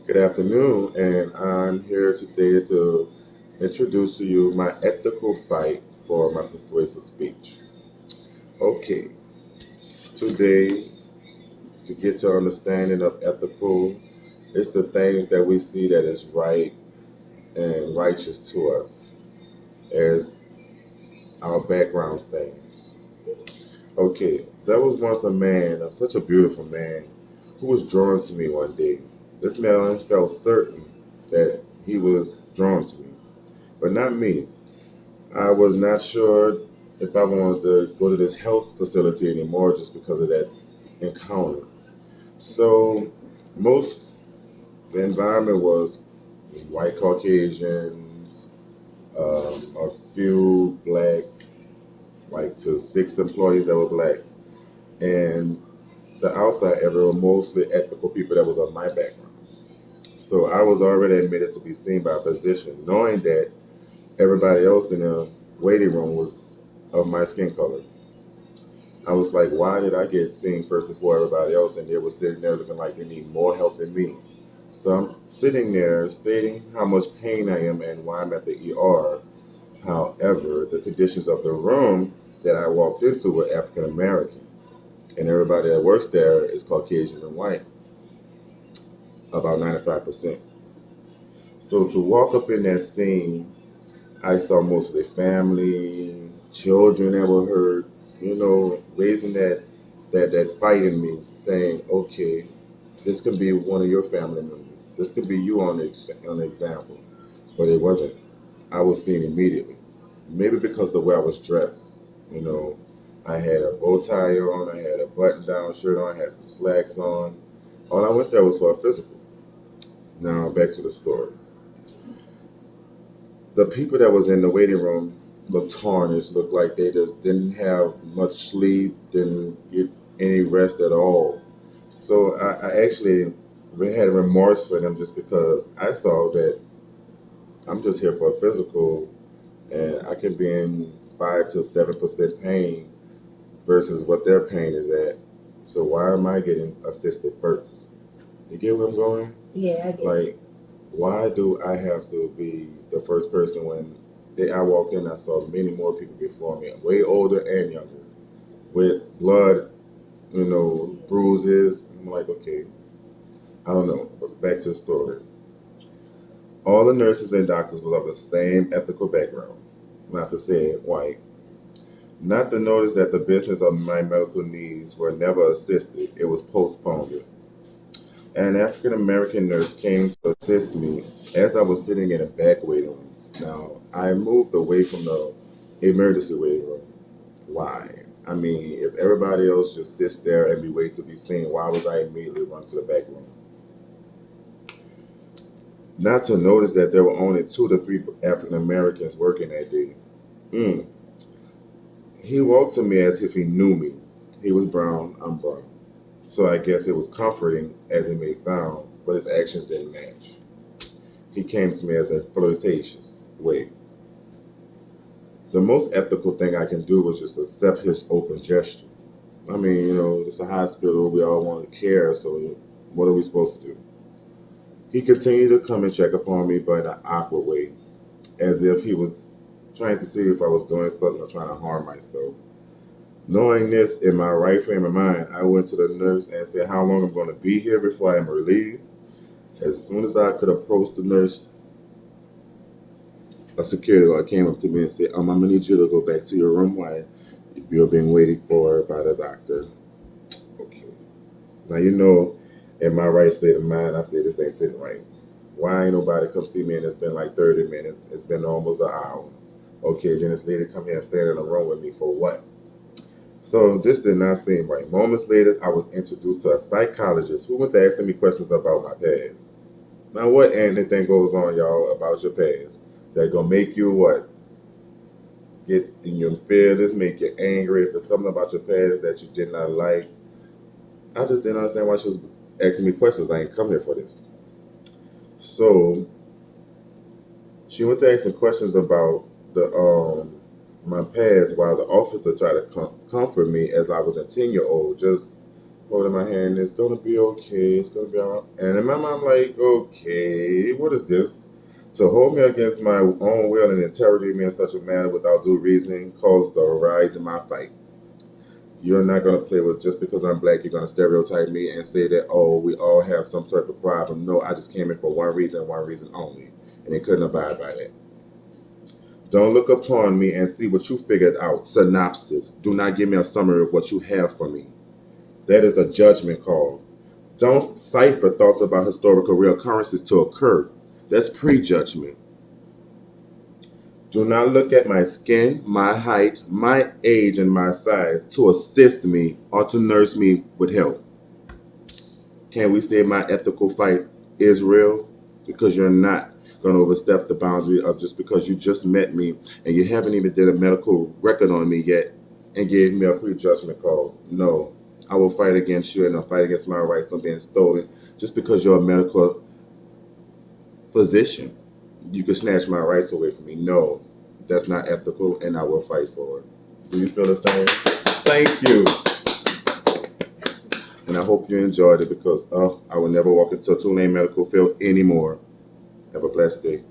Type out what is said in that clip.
Good afternoon, and I'm here today to introduce to you my ethical fight for my persuasive speech. Okay, today, to get your understanding of ethical, it's the things that we see that is right and righteous to us as our background stands. Okay, there was once a man, such a beautiful man, who was drawn to me one day. This man felt certain that he was drawn to me, but not me. I was not sure if I wanted to go to this health facility anymore just because of that encounter. So most the environment was white Caucasians, a few black, like to six employees that were black, and the outside area were mostly ethical people that was of my background. So I was already admitted to be seen by a physician, knowing that everybody else in the waiting room was of my skin color. I was like, why did I get seen first before everybody else? And they were sitting there looking like they need more help than me. So I'm sitting there stating how much pain I am and why I'm at the ER. However, the conditions of the room that I walked into were African American, and everybody that works there is Caucasian and white, about 95%. So to walk up in that scene, I saw mostly family, children that were hurt, raising that fight in me, saying, okay, this could be one of your family members. This could be you on the example, but it wasn't. I was seen immediately. Maybe because the way I was dressed, you know, I had a bow tie on, I had a button-down shirt on, I had some slacks on. All I went there was for a physical. Now back to the story. The people that was in the waiting room looked tarnished, looked like they just didn't have much sleep, didn't get any rest at all. So I actually had remorse for them just because I saw that I'm just here for a physical and I can be in 5 to 7% pain versus what their pain is at. So why am I getting assisted first? You get where I'm going? Yeah, I get it. Like, why do I have to be the first person when I walked in? I saw many more people before me, way older and younger, with blood, bruises. I'm like, okay, I don't know. But back to the story. All the nurses and doctors was of the same ethical background, not to say white. Not to notice that the business of my medical needs were never assisted, it was postponed. An African American nurse came to assist me as I was sitting in a back waiting room. Now, I moved away from the emergency waiting room. Why? I mean, if everybody else just sits there and be waiting to be seen, why was I immediately run to the back room? Not to notice that there were only 2 to 3 African Americans working that day. Mm. He walked to me as if he knew me. He was brown, I'm brown. So I guess it was comforting as it may sound, but his actions didn't match. He came to me as a flirtatious way. The most ethical thing I can do was just accept his open gesture. I mean, it's a hospital, we all want to care, so what are we supposed to do? He continued to come and check upon me, but in an awkward way, as if he was trying to see if I was doing something or trying to harm myself. Knowing this in my right frame of mind, I went to the nurse and said how long I'm going to be here before I am released. As soon as I could approach the nurse, a security guard came up to me and said, I'm going to need you to go back to your room while you're being waited for by the doctor. Okay. Now, in my right state of mind, I said, this ain't sitting right. Why ain't nobody come see me and it's been like 30 minutes? It's been almost an hour. Okay, then this lady come here and stand in the room with me for what? So this did not seem right. Moments later, I was introduced to a psychologist who went to asking me questions about my past. Now, what anything goes on, y'all, about your past that gonna make you what? Get in your feelings, make you angry. If there's something about your past that you did not like, I just didn't understand why she was asking me questions. I ain't come here for this. So she went to ask some questions about the my past while the officer tried to comfort me as I was a 10-year-old, just holding my hand. It's gonna be okay. It's gonna be all right. And in my mind, I'm like, okay, what is this? To hold me against my own will and interrogate me in such a manner without due reasoning caused the rise in my fight. You're not gonna play with just because I'm black. You're gonna stereotype me and say that oh, we all have some sort of problem. No, I just came in for one reason only, and they couldn't abide by that. Don't look upon me and see what you figured out. Synopsis. Do not give me a summary of what you have for me. That is a judgment call. Don't cipher thoughts about historical real occurrences to occur. That's prejudgment. Do not look at my skin, my height, my age, and my size to assist me or to nurse me with help. Can we say my ethical fight is real? Because you're not going to overstep the boundary of just because you just met me and you haven't even did a medical record on me yet and gave me a prejudgment call. No, I will fight against you and I'll fight against my right from being stolen just because you're a medical physician. You can snatch my rights away from me. No, that's not ethical and I will fight for it. Do you feel the same? Thank you. And I hope you enjoyed it because I will never walk into a two-lane medical field anymore. Have a blessed day.